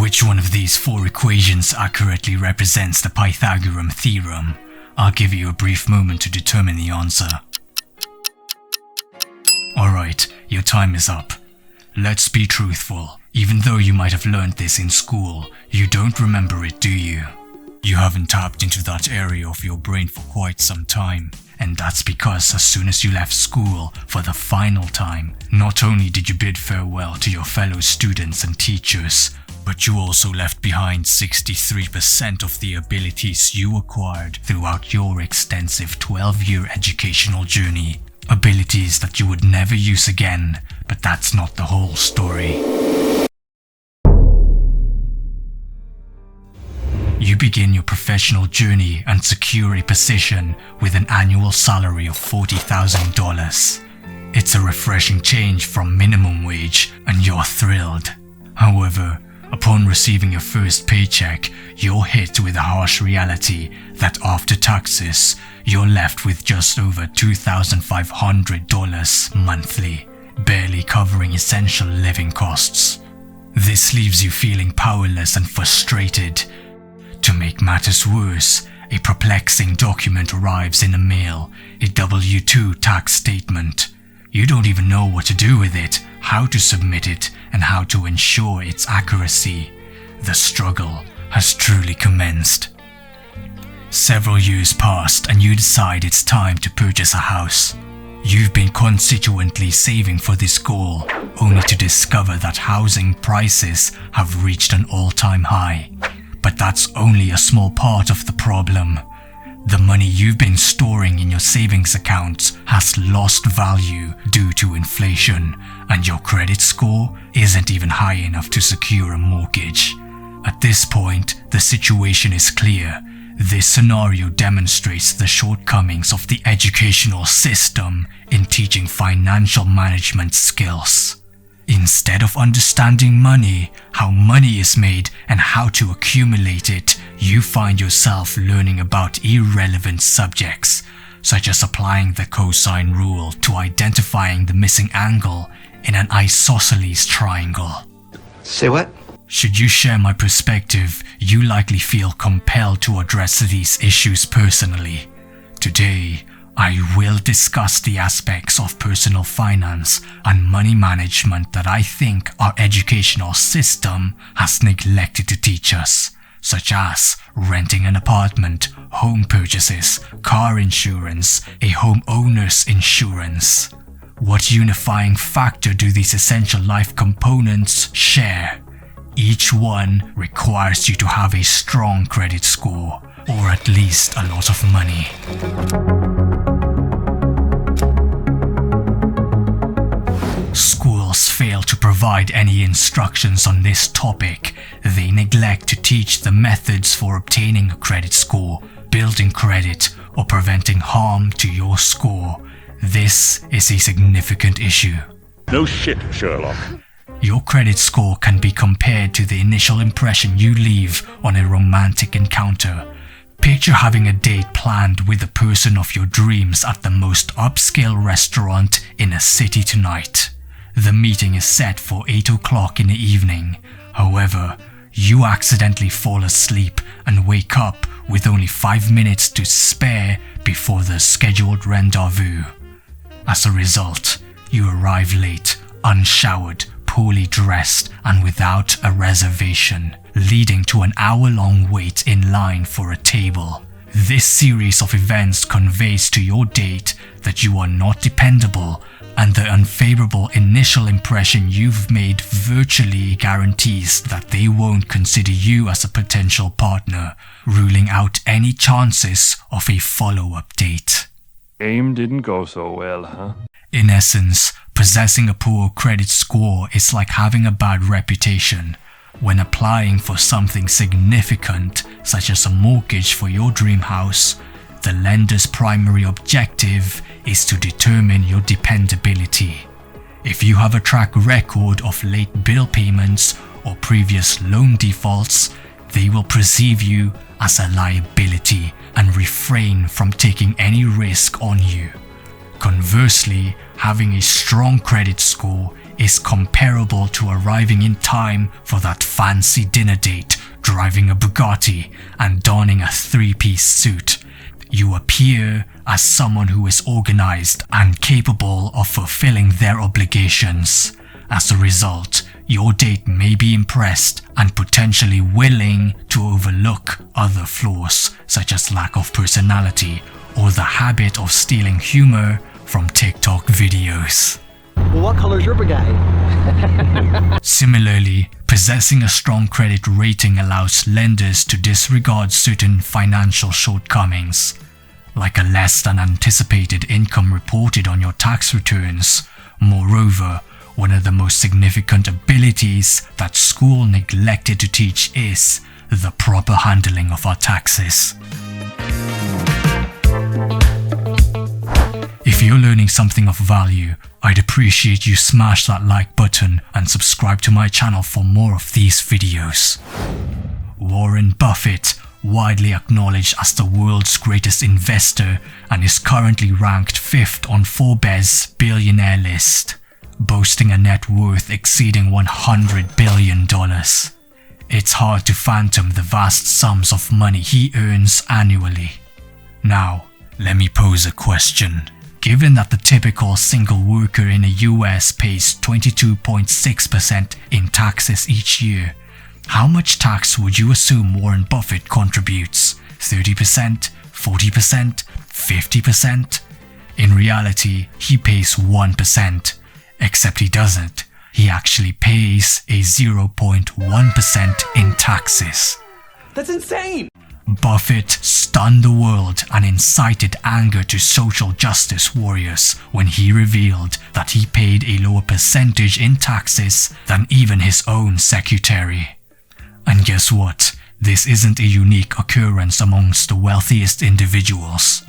Which one of these 4 equations accurately represents the Pythagorean theorem? I'll give you a brief moment to determine the answer. Alright, your time is up. Let's be truthful. Even though you might have learned this in school, you don't remember it, do you? You haven't tapped into that area of your brain for quite some time. And that's because as soon as you left school for the final time, not only did you bid farewell to your fellow students and teachers, but you also left behind 63% of the abilities you acquired throughout your extensive 12-year educational journey. Abilities that you would never use again, but that's not the whole story. You begin your professional journey and secure a position with an annual salary of $40,000. It's a refreshing change from minimum wage and you're thrilled. However, upon receiving your first paycheck, you're hit with a harsh reality that after taxes, you're left with just over $2,500 monthly, barely covering essential living costs. This leaves you feeling powerless and frustrated. To make matters worse, a perplexing document arrives in the mail, a W-2 tax statement. You don't even know what to do with it, how to submit it, and how to ensure its accuracy. The struggle has truly commenced. Several years passed and you decide it's time to purchase a house. You've been constituently saving for this goal, only to discover that housing prices have reached an all-time high. But that's only a small part of the problem. The money you've been storing in your savings accounts has lost value due to inflation, and your credit score isn't even high enough to secure a mortgage. At this point, the situation is clear. This scenario demonstrates the shortcomings of the educational system in teaching financial management skills. Instead of understanding money, how money is made, and how to accumulate it, you find yourself learning about irrelevant subjects, such as applying the cosine rule to identifying the missing angle in an isosceles triangle. Say what? Should you share my perspective, you likely feel compelled to address these issues personally. Today, I will discuss the aspects of personal finance and money management that I think our educational system has neglected to teach us, such as renting an apartment, home purchases, car insurance, a homeowner's insurance. What unifying factor do these essential life components share? Each one requires you to have a strong credit score, or at least a lot of money. Schools fail to provide any instructions on this topic. They neglect to teach the methods for obtaining a credit score, building credit, or preventing harm to your score. This is a significant issue. No shit, Sherlock. Your credit score can be compared to the initial impression you leave on a romantic encounter. Picture having a date planned with the person of your dreams at the most upscale restaurant in a city tonight. The meeting is set for 8 o'clock in the evening. However, you accidentally fall asleep and wake up with only 5 minutes to spare before the scheduled rendezvous. As a result, you arrive late, unshowered, poorly dressed, and without a reservation, leading to an hour-long wait in line for a table. This series of events conveys to your date that you are not dependable, and the unfavorable initial impression you've made virtually guarantees that they won't consider you as a potential partner, ruling out any chances of a follow-up date. Game didn't go so well, huh? In essence, possessing a poor credit score is like having a bad reputation. When applying for something significant, such as a mortgage for your dream house, the lender's primary objective is to determine your dependability. If you have a track record of late bill payments or previous loan defaults, they will perceive you as a liability and refrain from taking any risk on you. Conversely, having a strong credit score is comparable to arriving in time for that fancy dinner date, driving a Bugatti and donning a three-piece suit. You appear as someone who is organized and capable of fulfilling their obligations. As a result, your date may be impressed and potentially willing to overlook other flaws such as lack of personality or the habit of stealing humor from TikTok videos. Well, what color is your Bugatti? Similarly, possessing a strong credit rating allows lenders to disregard certain financial shortcomings, like a less than anticipated income reported on your tax returns. Moreover, one of the most significant abilities that school neglected to teach is the proper handling of our taxes. If you're learning something of value, I'd appreciate you smash that like button and subscribe to my channel for more of these videos. Warren Buffett, widely acknowledged as the world's greatest investor and is currently ranked 5th on Forbes' billionaire list, boasting a net worth exceeding $100 billion. It's hard to fathom the vast sums of money he earns annually. Now, let me pose a question. Given that the typical single worker in the US pays 22.6% in taxes each year, how much tax would you assume Warren Buffett contributes? 30%? 40%? 50%? In reality, he pays 1%. Except he doesn't. He actually pays a 0.1% in taxes. That's insane! Buffett stunned the world and incited anger to social justice warriors when he revealed that he paid a lower percentage in taxes than even his own secretary. And guess what? This isn't a unique occurrence amongst the wealthiest individuals.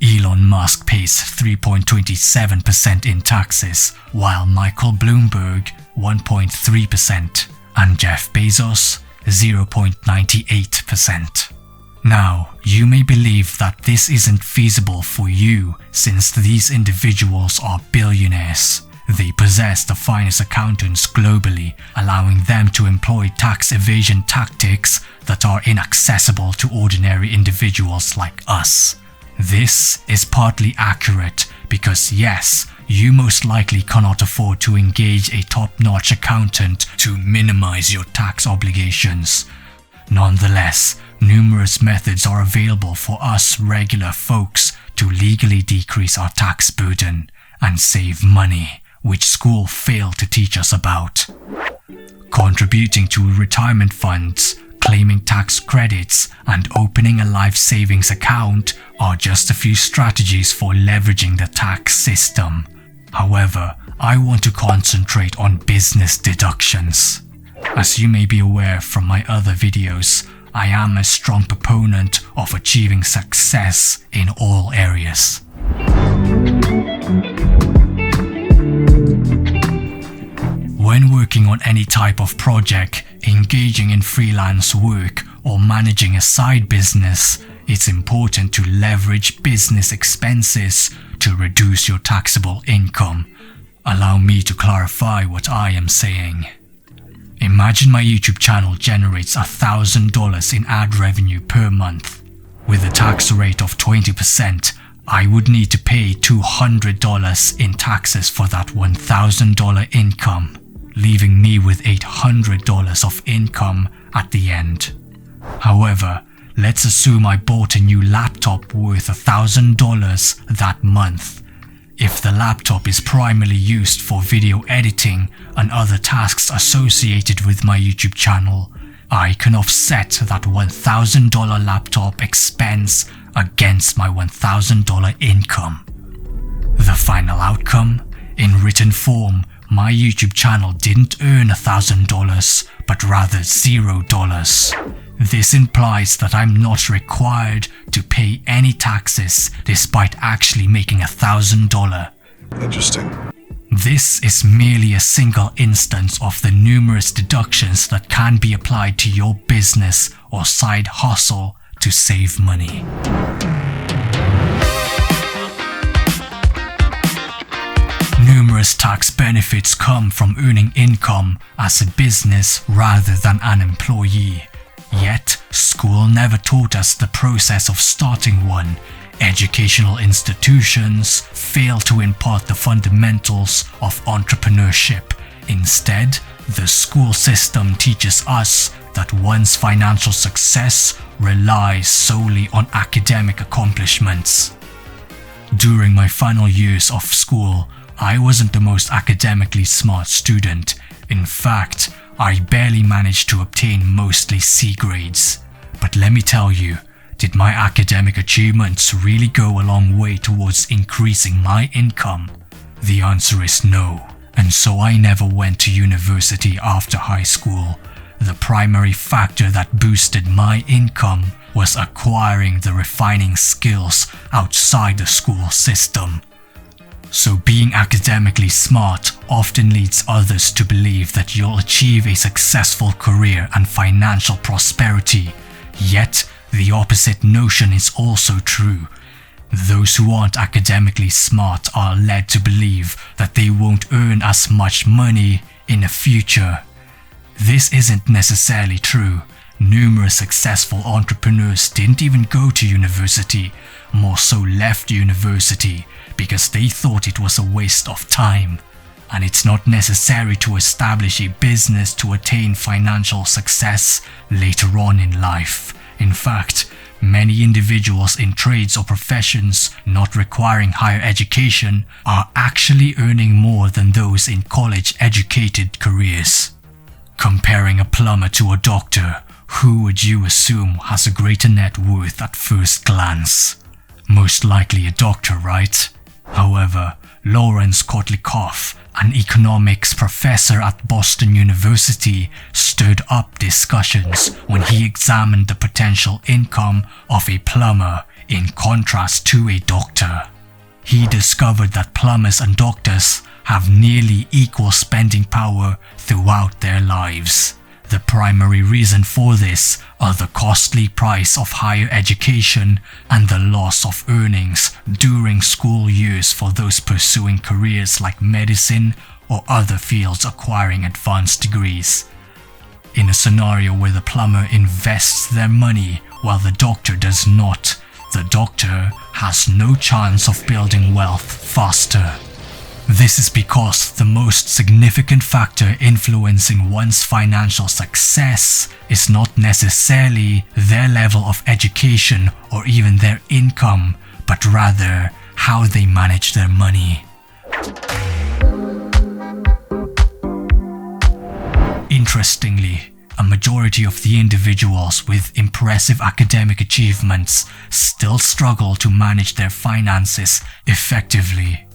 Elon Musk pays 3.27% in taxes, while Michael Bloomberg 1.3% and Jeff Bezos 0.98%. Now, you may believe that this isn't feasible for you since these individuals are billionaires. They possess the finest accountants globally, allowing them to employ tax evasion tactics that are inaccessible to ordinary individuals like us. This is partly accurate because yes, you most likely cannot afford to engage a top-notch accountant to minimize your tax obligations. Nonetheless, numerous methods are available for us regular folks to legally decrease our tax burden and save money, which school failed to teach us about. Contributing to retirement funds, claiming tax credits, and opening a life savings account are just a few strategies for leveraging the tax system. However, I want to concentrate on business deductions. As you may be aware from my other videos, I am a strong proponent of achieving success in all areas. When working on any type of project, engaging in freelance work, or managing a side business, it's important to leverage business expenses to reduce your taxable income. Allow me to clarify what I am saying. Imagine my YouTube channel generates $1,000 in ad revenue per month. With a tax rate of 20%, I would need to pay $200 in taxes for that $1,000 income, leaving me with $800 of income at the end. However, let's assume I bought a new laptop worth $1,000 that month. If the laptop is primarily used for video editing and other tasks associated with my YouTube channel, I can offset that $1,000 laptop expense against my $1,000 income. The final outcome? In written form, my YouTube channel didn't earn $1,000, but rather $0. This implies that I'm not required to pay any taxes despite actually making $1,000. Interesting. This is merely a single instance of the numerous deductions that can be applied to your business or side hustle to save money. Numerous tax benefits come from earning income as a business rather than an employee. Yet, school never taught us the process of starting one. Educational institutions fail to impart the fundamentals of entrepreneurship. Instead, the school system teaches us that one's financial success relies solely on academic accomplishments. During my final years of school, I wasn't the most academically smart student. In fact, I barely managed to obtain mostly C grades. But let me tell you, did my academic achievements really go a long way towards increasing my income? The answer is no, and so I never went to university after high school. The primary factor that boosted my income was acquiring the refining skills outside the school system. So being academically smart often leads others to believe that you'll achieve a successful career and financial prosperity. Yet, the opposite notion is also true. Those who aren't academically smart are led to believe that they won't earn as much money in the future. This isn't necessarily true. Numerous successful entrepreneurs didn't even go to university, more so left university because they thought it was a waste of time. And it's not necessary to establish a business to attain financial success later on in life. In fact, many individuals in trades or professions not requiring higher education are actually earning more than those in college-educated careers. Comparing a plumber to a doctor, who would you assume has a greater net worth at first glance? Most likely a doctor, right? However, Lawrence Kotlikoff, an economics professor at Boston University, stirred up discussions when he examined the potential income of a plumber in contrast to a doctor. He discovered that plumbers and doctors have nearly equal spending power throughout their lives. The primary reason for this are the costly price of higher education and the loss of earnings during school years for those pursuing careers like medicine or other fields acquiring advanced degrees. In a scenario where the plumber invests their money while the doctor does not, the doctor has no chance of building wealth faster. This is because the most significant factor influencing one's financial success is not necessarily their level of education or even their income, but rather how they manage their money. Interestingly, a majority of the individuals with impressive academic achievements still struggle to manage their finances effectively.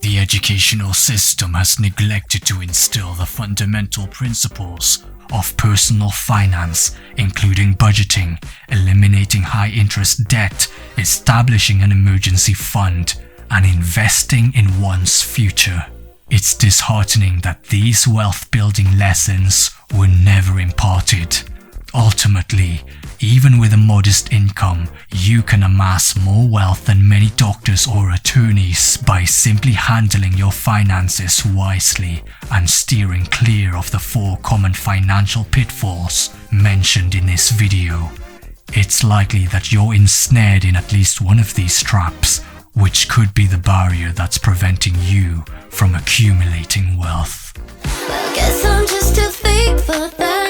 The educational system has neglected to instill the fundamental principles of personal finance, including budgeting, eliminating high-interest debt, establishing an emergency fund, and investing in one's future. It's disheartening that these wealth-building lessons were never imparted. Ultimately, even with a modest income, you can amass more wealth than many doctors or attorneys by simply handling your finances wisely and steering clear of the 4 common financial pitfalls mentioned in this video. It's likely that you're ensnared in at least one of these traps, which could be the barrier that's preventing you from accumulating wealth. Guess I'm just too thick for that.